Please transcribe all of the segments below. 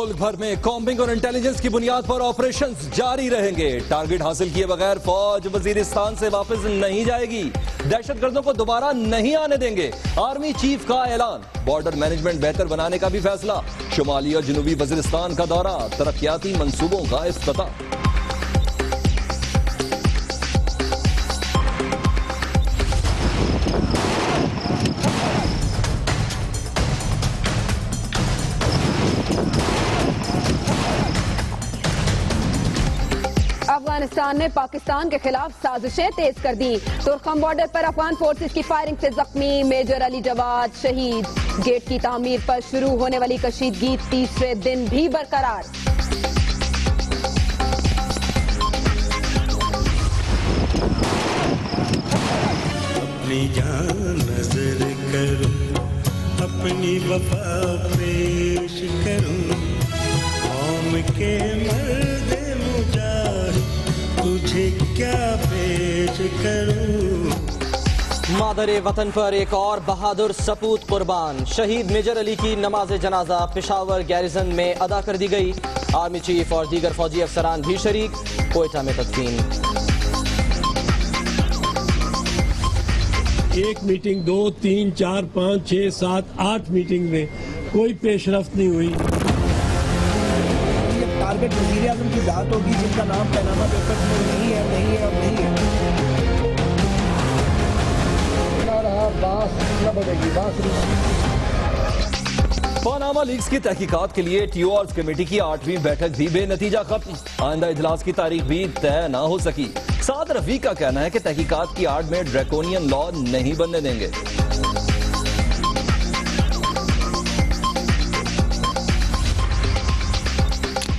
मुल्क भर में कॉम्बिंग और इंटेलिजेंस की बुनियाद पर ऑपरेशंस जारी रहेंगे। टारगेट हासिल किए बगैर फौज वजीरिस्तान से वापस नहीं जाएगी। दहशतगर्दों को दोबारा नहीं आने देंगे। आर्मी चीफ का ऐलान। बॉर्डर मैनेजमेंट बेहतर बनाने का भी फैसला। शुमाली और जनूबी वजीरिस्तान का दौरा। तरक्याती मंसूबों का इफ्तिताह। अफगानिस्तान ने पाकिस्तान के खिलाफ साजिशें तेज कर दी। तुर्खम बॉर्डर पर अफगान फोर्सेस की फायरिंग से जख्मी मेजर अली जवाद शहीद। गेट की तामीर पर शुरू होने वाली कशीदगी तीसरे दिन भी बरकरार। अपनी जान नजर करूं, अपनी वफा पेश करूं, कौम के मर्द मुजाहिद तुझे क्या पेश करूं। मादरे वतन पर एक और बहादुर सपूत कुर्बान। शहीद मेजर अली की नमाज जनाजा पेशावर गैरिजन में अदा कर दी गई। आर्मी चीफ और दीगर फौजी अफसरान भी शरीक। कोयटा में तदफीन। एक मीटिंग 2, 3, 4, 5, 6, 7, 8 मीटिंग में कोई पेशरफ्त नहीं हुई। टारगेट वज़ीर आज़म की बात होगी जिनका नाम पैनामा पेपर्स में नहीं है, नहीं है और नहीं है। बास न बढ़ेगी, बास पनामा लीक्स की तहकीकात के लिए टीओआर्स कमेटी की 8वीं बैठक भी बेनतीजा खत्म। आइंदा इजलास की तारीख भी तय न हो सकी। साद रफीक का कहना है कि तहकीकात की आड़ में ड्रैकोनियन लॉ नहीं बनने देंगे।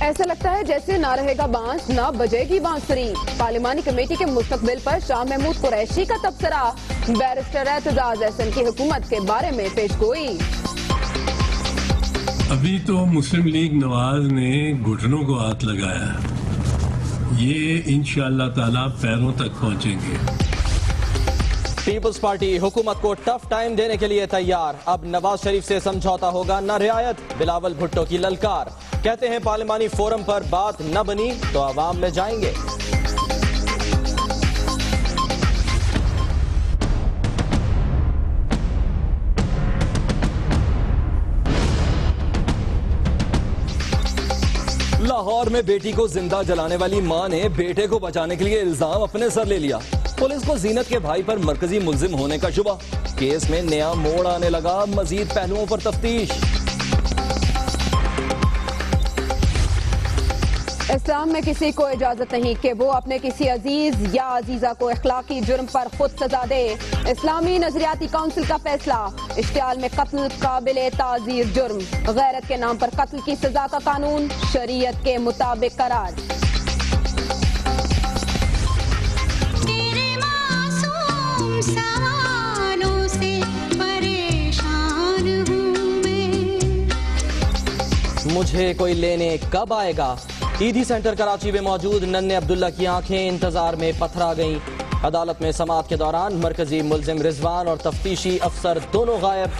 ऐसा लगता है जैसे ना रहेगा बांस ना बजेगी बांसुरी। पार्लिमानी कमेटी के मुस्तकबिल पर शाह महमूद कुरैशी का तबसरा। बैरिस्टर एतजाज एहसन की हुकूमत के बारे में पेशगोई। अभी तो मुस्लिम लीग नवाज ने घुटनों को हाथ लगाया, ये इंशाअल्लाह ताला पैरों तक पहुंचेंगे। पीपल्स पार्टी हुकूमत को टफ टाइम देने के लिए तैयार। अब नवाज शरीफ से समझौता होगा न रियायत। बिलावल भुट्टो की ललकार। कहते हैं पार्लिमानी फोरम पर बात न बनी तो आवाम में जाएंगे। लाहौर में बेटी को जिंदा जलाने वाली मां ने बेटे को बचाने के लिए इल्जाम अपने सर ले लिया। पुलिस को जीनत के भाई पर मरकजी मुल्जिम होने का शुबा। केस में नया मोड़ आने लगा। मजीद पहलुओं पर तफ्तीश। इस्लाम में किसी को इजाजत नहीं कि वो अपने किसी अजीज या अजीजा को इखलाकी जुर्म पर खुद सजा दे। इस्लामी नजरियाती काउंसिल का फैसला। इश्तियाल में कत्ल काबिले ताजीर जुर्म। गैरत के नाम पर कत्ल की सजा का कानून शरीयत के मुताबिक करार। सवालों से परेशान हूँ मैं। मुझे कोई लेने कब आएगा। ईदी सेंटर कराची में मौजूद नन्हे अब्दुल्ला की आंखें इंतजार में पथरा गईं। अदालत में समाअत के दौरान मरकजी मुल्जिम रिजवान और तफ्तीशी अफसर दोनों गायब।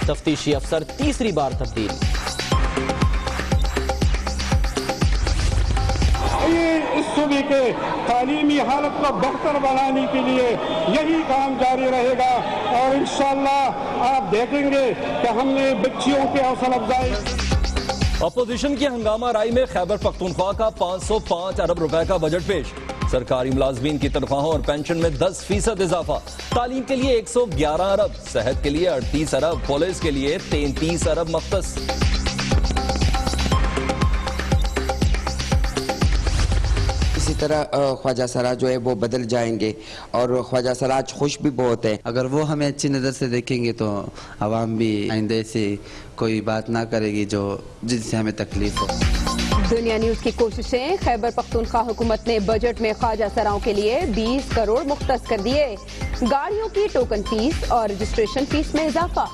तफ्तीशी अफसर तीसरी बार तब्दील। इस सूबे के तालीमी हालत को बेहतर बनाने के लिए यही काम जारी रहेगा और इंशाअल्लाह आप देखेंगे कि हमने बच्चियों की हौसला अफजाई। अपोजिशन की हंगामा राई में खैबर पख्तूनख्वा का 505 अरब रुपए का बजट पेश। सरकारी मुलाजमीन की तनख्वाहों और पेंशन में 10% इजाफा। तालीम के लिए 111 अरब, सेहत के लिए 38 अरब, पुलिस के लिए 33 अरब मख्तस। इसी तरह ख्वाजा सराज जो है वो बदल जाएंगे और ख्वाजा सराज खुश भी बहुत है। अगर वो हमें अच्छी नज़र से देखेंगे तो आवाम भी आइंदे से कोई बात ना करेगी जो जिससे हमें तकलीफ हो। दुनिया न्यूज की कोशिशें। खैबर पख्तूनख्वा हुकूमत ने बजट में ख्वाजा सराओं के लिए 20 करोड़ मुख्तस कर दिए। गाड़ियों की टोकन फीस और रजिस्ट्रेशन फीस में इजाफा।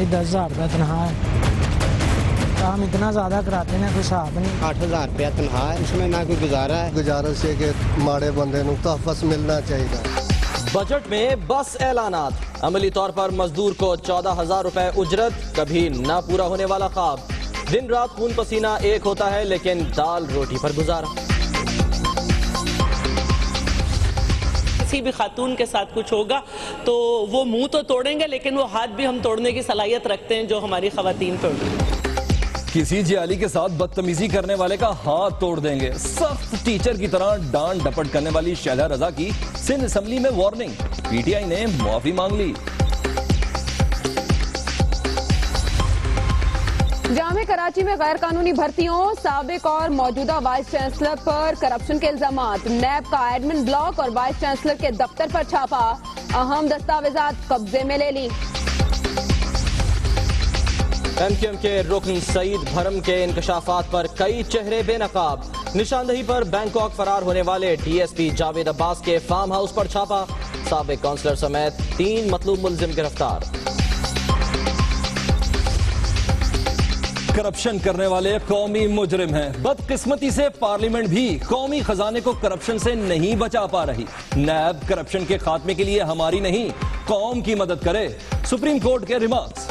10,000 रुपया तनख्वाह है। काम इतना ज़्यादा कराते हैं कोई हिसाब नहीं। 8,000 रुपया तनख्वाह है, उसमें ना कोई गुजारा है। गुजारिश है कि माड़े बंदे को तहफ़्फ़ुज़ मिलना चाहिए। बजट में बस ऐलानात, अमली तौर पर मजदूर को 14,000 रुपए उजरत, कभी ना पूरा होने वाला ख्वाब। दिन रात खून पसीना एक होता है लेकिन दाल रोटी पर गुजारा। किसी भी खातून के साथ कुछ होगा तो वो मुंह तो तोड़ेंगे लेकिन वो हाथ भी हम तोड़ने की सलाहियत रखते हैं जो हमारी खवातीन पे होती है। किसी जियाली के साथ बदतमीजी करने वाले का हाथ तोड़ देंगे। सख्त टीचर की तरह डांट डपट करने वाली शैला रजा की सिंध असेंबली में वार्निंग, पीटीआई ने माफी मांग ली। जामे कराची में गैर कानूनी भर्तियों, साबिक और मौजूदा वाइस चांसलर पर करप्शन के इल्जामात, नैब का एडमिन ब्लॉक और वाइस चांसलर के दफ्तर पर छापा, अहम दस्तावेजात कब्जे में ले ली। एमक्यूएम के रुकन सईद भरम के इंकशाफात पर कई चेहरे बेनकाब, निशानदही पर बैंकॉक फरार होने वाले डीएसपी जावेद अब्बास के फार्म हाउस पर छापा, साबिक काउंसलर समेत 3 मतलूब मुलजिम गिरफ्तार। करप्शन करने वाले कौमी मुजरिम हैं। बदकिस्मती से पार्लियामेंट भी कौमी खजाने को करप्शन से नहीं बचा पा रही। नैब करप्शन के खात्मे के लिए हमारी नहीं, कौम की मदद करे, सुप्रीम कोर्ट के रिमार्क्स।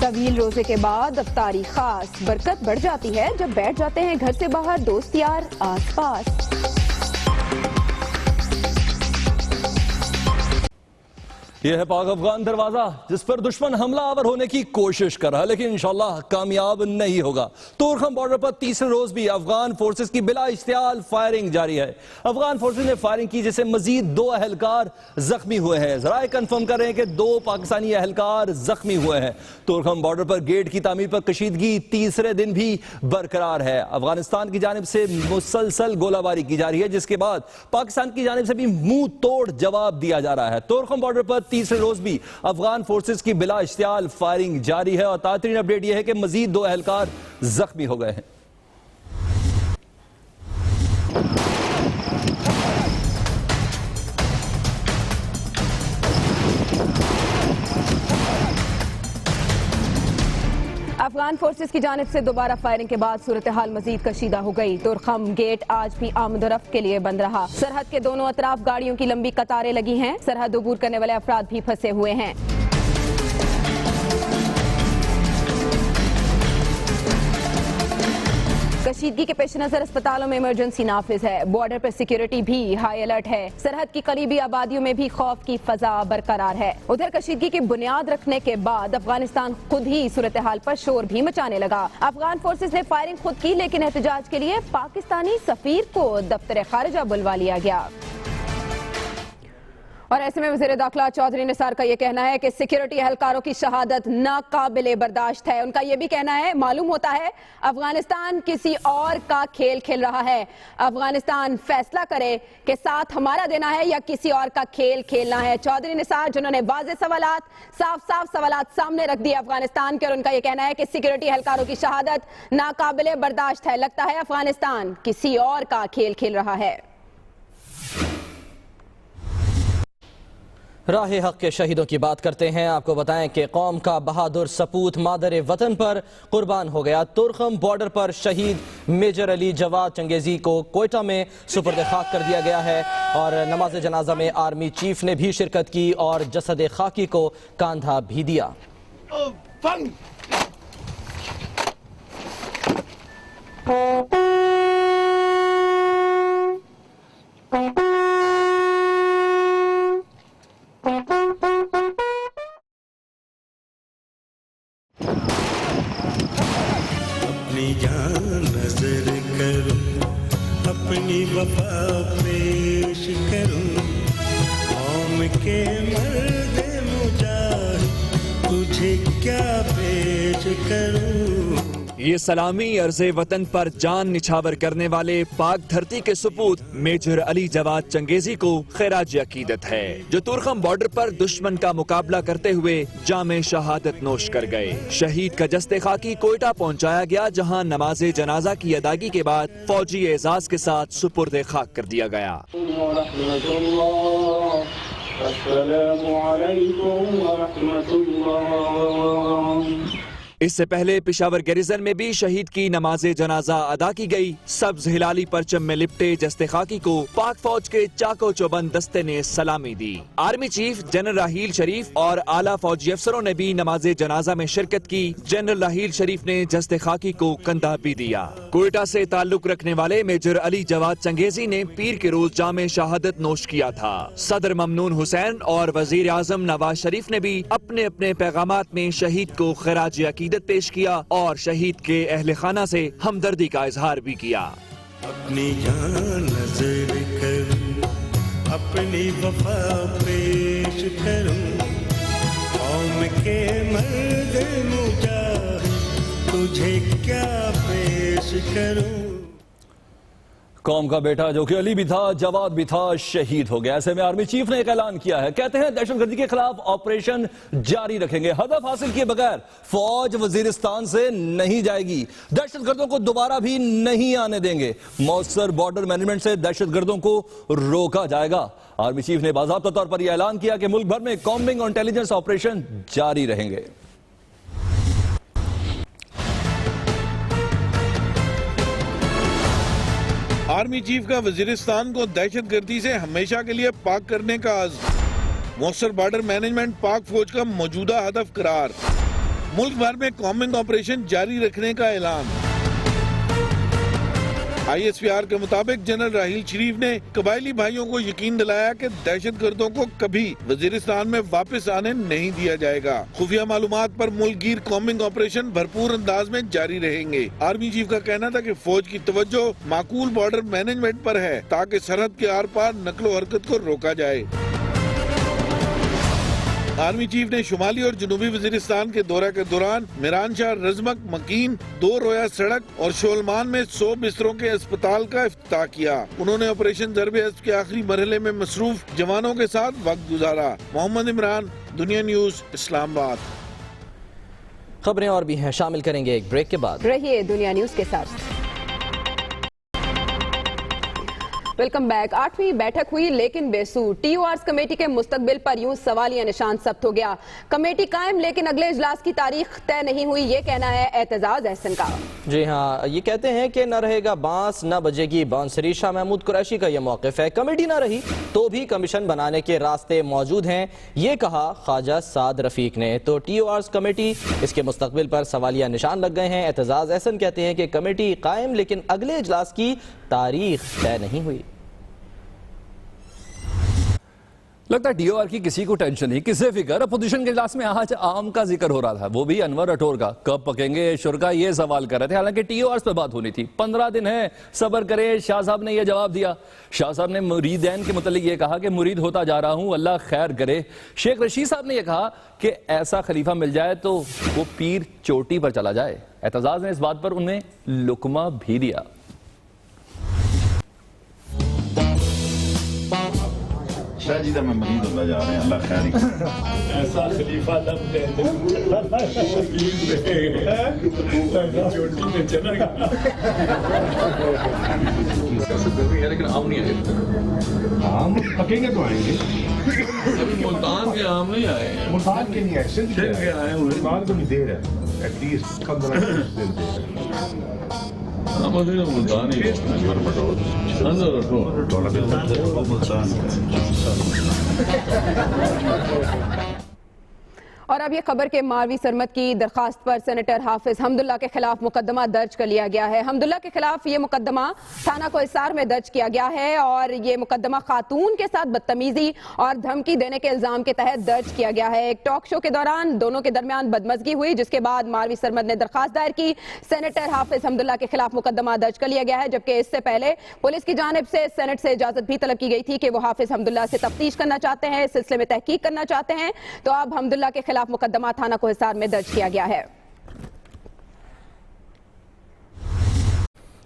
तवील रोजे के बाद अफ्तारी खास, बरकत बढ़ जाती है जब बैठ जाते हैं घर से बाहर दोस्त यार आस पास। यह है पाक अफगान दरवाजा, जिस पर दुश्मन हमला आवर होने की कोशिश कर रहा है लेकिन इंशाल्लाह कामयाब नहीं होगा। तुर्खम बॉर्डर पर तीसरे रोज भी अफगान फोर्सेस की बिला इश्तियाल फायरिंग जारी है। अफगान फोर्सेस ने फायरिंग की जिससे मजीद 2 अहलकार जख्मी हुए हैं। जराए कंफर्म कर रहे हैं कि 2 पाकिस्तानी अहलकार जख्मी हुए हैं। तुर्खम बॉर्डर पर गेट की तामीर पर कशीदगी तीसरे दिन भी बरकरार है। अफगानिस्तान की जानिब से मुसलसल गोलाबारी की जा रही है जिसके बाद पाकिस्तान की जानिब से भी मुंह तोड़ जवाब दिया जा रहा है। तुर्खम बॉर्डर पर तीसरे रोज भी अफगान फोर्सेस की बिला इश्तियाल फायरिंग जारी है और ताज़ा अपडेट यह है कि मजीद 2 अहलकार जख्मी हो गए हैं। अफगान फोर्सेस की जानिब से दोबारा फायरिंग के बाद सूरत हाल मजीद कशीदा हो गई। तुर्खम गेट आज भी आमदोरफ्त के लिए बंद रहा। सरहद के दोनों अतराफ गाड़ियों की लंबी कतारें लगी हैं। सरहद अबूर करने वाले अफराद भी फंसे हुए हैं। कशीदगी के पेश नजर अस्पतालों में इमरजेंसी नाफिज है। बॉर्डर पर सिक्योरिटी भी हाई अलर्ट है। सरहद की करीबी आबादियों में भी खौफ की फजा बरकरार है। उधर कशीदगी की बुनियाद रखने के बाद अफगानिस्तान खुद ही सूरत हाल पर शोर भी मचाने लगा। अफगान फोर्सेस ने फायरिंग खुद की लेकिन एहतजाज के लिए पाकिस्तानी सफीर को दफ्तर खारिजा बुलवा लिया गया। और ऐसे में वज़ीर दाखिला चौधरी निसार का यह कहना है कि सिक्योरिटी एहलकारों की शहादत नाकाबिले बर्दाश्त है। उनका यह भी कहना है मालूम होता है अफगानिस्तान किसी और का खेल खेल रहा है। अफगानिस्तान फैसला करे कि साथ हमारा देना है या किसी और का खेल खेलना है। चौधरी निसार जिन्होंने वाज़ेह सवालात, साफ सवालात सामने रख दिए अफगानिस्तान के, और उनका यह कहना है कि सिक्योरिटी एहलकारों की शहादत नाकाबिले बर्दाश्त है। लगता है अफगानिस्तान किसी और का खेल खेल रहा है। राह हक के शहीदों की बात करते हैं। आपको बताएं कि कौम का बहादुर सपूत मादर वतन पर कुर्बान हो गया। तुर्खम बॉर्डर पर शहीद मेजर अली जवाद चंगेजी को कोयटा में सुपुर्द खाक कर दिया गया है और नमाज जनाजा में आर्मी चीफ ने भी शिरकत की और जसद खाकी को कांधा भी दिया। अपनी जान नजर करूं, अपनी वफा पेश करूं, कौम के मर्द मुजाहिद तुझे क्या पेश करूं। ये सलामी अर्ज़े वतन पर जान निछावर करने वाले पाक धरती के सपूत मेजर अली जवाद चंगेजी को खैराज अकीदत है जो तुर्खम बॉर्डर पर दुश्मन का मुकाबला करते हुए जामे शहादत नोश कर गए। शहीद का जस्ते खाकी कोयटा पहुंचाया गया जहां नमाज जनाजा की अदायगी के बाद फौजी एजाज के साथ सुपुर्द खाक कर दिया गया। السلام علیکم ورحمۃ اللہ۔ इससे पहले पिशावर गैरिजन में भी शहीद की नमाज जनाजा अदा की गई। सब्ज हिलाली परचम में लिपटे जस्ते खाकी को पाक फौज के चाको चौबंद दस्ते ने सलामी दी। आर्मी चीफ जनरल राहील शरीफ और आला फौजी अफसरों ने भी नमाज जनाजा में शिरकत की। जनरल राहील शरीफ ने जस्ते खाकी को कंधा भी दिया। कोयटा से ताल्लुक रखने वाले मेजर अली जवाद चंगेजी ने पीर के रोज जामे शहादत नोश किया था। सदर ममनून हुसैन और वजीर आजम नवाज शरीफ ने भी अपने अपने पैगामात में शहीद को खिराज अकीदत पेश किया और शहीद के अहले खाना से हमदर्दी का इजहार भी किया। अपनी जान नजर करूं, अपनी वफा पेश करूं, कौम के मर्द मुजाहिद तुझे क्या पेश करूं। कौम का बेटा जो कि अली भी था, जवाद भी था, शहीद हो गया। ऐसे में आर्मी चीफ ने एक ऐलान किया है। कहते हैं दहशतगर्दी के खिलाफ ऑपरेशन जारी रखेंगे। हदफ हासिल किए बगैर फौज वजीरिस्तान से नहीं जाएगी। दहशतगर्दों को दोबारा भी नहीं आने देंगे। मौसर बॉर्डर मैनेजमेंट से दहशतगर्दों को रोका जाएगा। आर्मी चीफ ने बाज़ाब्ता तौर पर यह ऐलान किया कि मुल्क भर में कॉम्बिंग और इंटेलिजेंस ऑपरेशन जारी रहेंगे। आर्मी चीफ का वजीरिस्तान को दहशतगर्दी से हमेशा के लिए पाक करने का अज़्म। मौसर बॉर्डर मैनेजमेंट पाक फौज का मौजूदा हदफ करार। मुल्क भर में कॉम्बिंग ऑपरेशन जारी रखने का ऐलान। ISPR के मुताबिक जनरल राहील शरीफ ने कबायली भाइयों को यकीन दिलाया कि दहशतगर्दों को कभी वजीरिस्तान में वापस आने नहीं दिया जाएगा। खुफिया मालूमात पर मुल्कगीर कॉम्बिंग ऑपरेशन भरपूर अंदाज में जारी रहेंगे। आर्मी चीफ का कहना था कि फौज की तवज्जो माकूल बॉर्डर मैनेजमेंट पर है ताकि सरहद के आर पार नकलो हरकत को रोका जाए। आर्मी चीफ ने शुमाली और जनूबी वजीरिस्तान के दौरे के दौरान मिरानशाह, रजमक, मकीन, 2 रोया सड़क और शोलमान में 100 बिस्तरों के अस्पताल का इफ्तिताह किया। उन्होंने ऑपरेशन ज़र्ब-ए-अज़ब के आखिरी मरहले में मसरूफ जवानों के साथ वक्त गुजारा। मोहम्मद इमरान, दुनिया न्यूज, इस्लामाबाद। खबरें और भी हैं, शामिल करेंगे एक ब्रेक के बाद। रहिए दुनिया न्यूज के साथ। Welcome back. 8वीं बैठक हुई लेकिन बेसूर। TORs कमेटी के मुस्तकबिल पर यूं सवालिया निशान सख्त हो गया। कमेटी कायम लेकिन अगले इजलास की तारीख तय नहीं हुई, ये कहना है एतजाज अहसन का। जी हाँ, ये कहते हैं कि न रहेगा बांस न बजेगी बांसुरी। शाह महमूद कुरैशी का यह मौक़िफ़ है। कमेटी न रही तो भी कमीशन बनाने के रास्ते मौजूद हैं, ये कहा ख्वाजा साद रफीक ने। तो TORs कमेटी, इसके मुस्तकबिल पर सवालिया निशान लग गए हैं। एतजाज अहसन कहते हैं कि कमेटी कायम लेकिन अगले इजलास की तारीख तय नहीं हुई। लगता है DOR की किसी को टेंशन नहीं, किसे फिक्र। अपोजिशन के इजलास में आज आम का जिक्र हो रहा था, वो भी अनवर राठौर का। कब पकेंगे शुरका, ये सवाल कर रहे थे। हालांकि TORs पे बात होनी थी। 15 दिन है, सब्र करें। शाह साहब ने यह जवाब दिया। शाह साहब ने मुरीदैन के मुतालिक ये कहा कि मुरीद होता जा रहा हूं, अल्लाह खैर करे। शेख रशीद साहब ने यह कहा कि ऐसा खलीफा मिल जाए तो वो पीर चोटी पर चला जाए। एतजाज ने इस बात पर उन्हें लुकमा भी दिया। शाह जी मैं मरीद होता जा रहे हैं, अल्लाह खैर करे। ऐसा खलीफा चोटी में चला गया। लेकिन आम नहीं आए। आम पकेंगे तो आएंगे। मुल्तान के आम नहीं आए। मुल्तान के नहीं आए, सिंध के आए हुए। मुल्तान को भी देर है, एटलीस्ट 15 दिन देर। मुल्तान ही और अब ये खबर के मारवी सरमत की दरखास्त पर सेनेटर हाफिज हमदुल्ला के खिलाफ मुकदमा दर्ज कर लिया गया है। हमदुल्ला के खिलाफ ये मुकदमा थाना कोहिसार में दर्ज किया गया है और ये मुकदमा खातून के साथ बदतमीजी और धमकी देने के इल्जाम के तहत दर्ज किया गया है। एक टॉक शो के दौरान दोनों के दरमियान बदमजगी हुई, जिसके बाद मारवी सरमत ने दरखास्त दायर की। सेनेटर हाफिज हमदुल्ला के खिलाफ मुकदमा दर्ज कर लिया गया है, जबकि इससे पहले पुलिस की जानिब से सेनेट से इजाजत भी तलब की गई थी कि वो हाफिज हमदुल्ला से तफ्तीश करना चाहते हैं, इस सिलसिले में तहकीक करना चाहते हैं। तो अब हमदुल्ला के खिलाफ मुकदमा थाना कोहिसार में दर्ज किया गया है।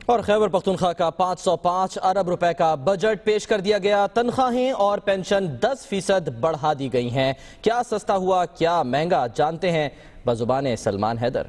और खैबर पख्तूनख्वा का 505 अरब रुपए का बजट पेश कर दिया गया। तनख्वाहें और पेंशन 10% बढ़ा दी गई हैं। क्या सस्ता हुआ, क्या महंगा, जानते हैं बजुबान सलमान हैदर।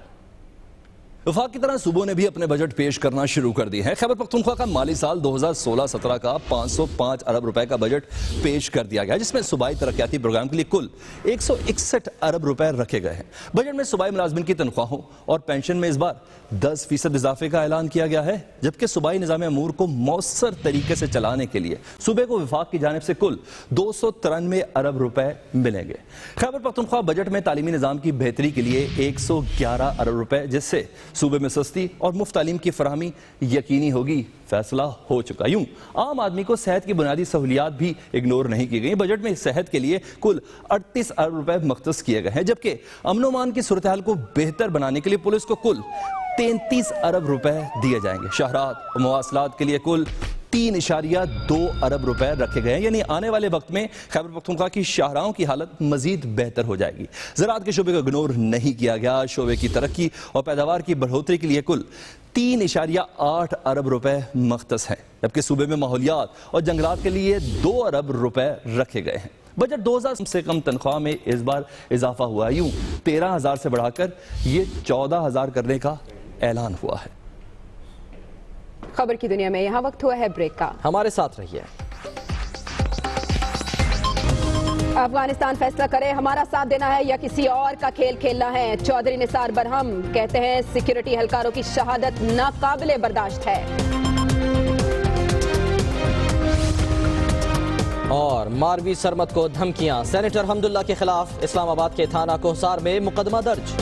वफाक की तरह सूबों ने भी अपने बजट पेश करना शुरू कर दिए हैं। खैबर पख्तूनख्वा का माली साल 2016-17 का 505 अरब रुपए का बजट पेश कर दिया गया, जिसमें सूबाई तरक्याती प्रोग्राम के लिए कुल 161 अरब रुपए रखे गए हैं। बजट में सूबाई मुलाजमिन की तनख्वाहों और पेंशन में इस बार 10% इजाफे का ऐलान किया गया है, जबकि सूबाई निज़ाम अमूर को मौसर तरीके से चलाने के लिए सूबे को वफाक की जानिब से कुल 293 अरब रुपए मिलेंगे। खैबर पख्तूनख्वा बजट में तालीमी निज़ाम की बेहतरी के लिए 111 अरब रुपए, जिससे सूबे में सस्ती और मुफ्त तालीम की फराहमी यकीनी होगी, फैसला हो चुका। यूं आम आदमी को सेहत की बुनियादी सहूलियात भी इग्नोर नहीं की गई। बजट में सेहत के लिए कुल 38 अरब रुपए मख्तस किए गए हैं, जबकि अमन-ओ-मान की सूरत हाल को बेहतर बनाने के लिए पुलिस को कुल 33 अरब रुपए दिए जाएंगे। शहरात और मवासलात के लिए कुल 3.2 अरब रुपए रखे गए हैं, यानी आने वाले वक्त में खैबर पख्तूनख्वा की शाहराहों की हालत मजीद बेहतर हो जाएगी। ज़राअत के शोबे को इग्नोर नहीं किया गया। शोबे की तरक्की और पैदावार की बढ़ोतरी के लिए कुल 3.8 अरब रुपए मख्तस हैं, जबकि सूबे में माहौलियात और जंगलात के लिए 2 अरब रुपए रखे गए हैं। बजट 2000 से कम तनख्वाह में इस बार इजाफा हुआ है। यूं 13,000 से बढ़ाकर ये 14,000 करने का ऐलान हुआ है। खबर की दुनिया में यहाँ वक्त हुआ है ब्रेक का, हमारे साथ रहिए। अफगानिस्तान फैसला करे हमारा साथ देना है या किसी और का खेल खेलना है। चौधरी निसार बरहम कहते हैं सिक्योरिटी एहलकारों की शहादत नाकाबिले बर्दाश्त है। और मारवी सरमत को धमकियां, सेनेटर हमदुल्ला के खिलाफ इस्लामाबाद के थाना कोहसार में मुकदमा दर्ज।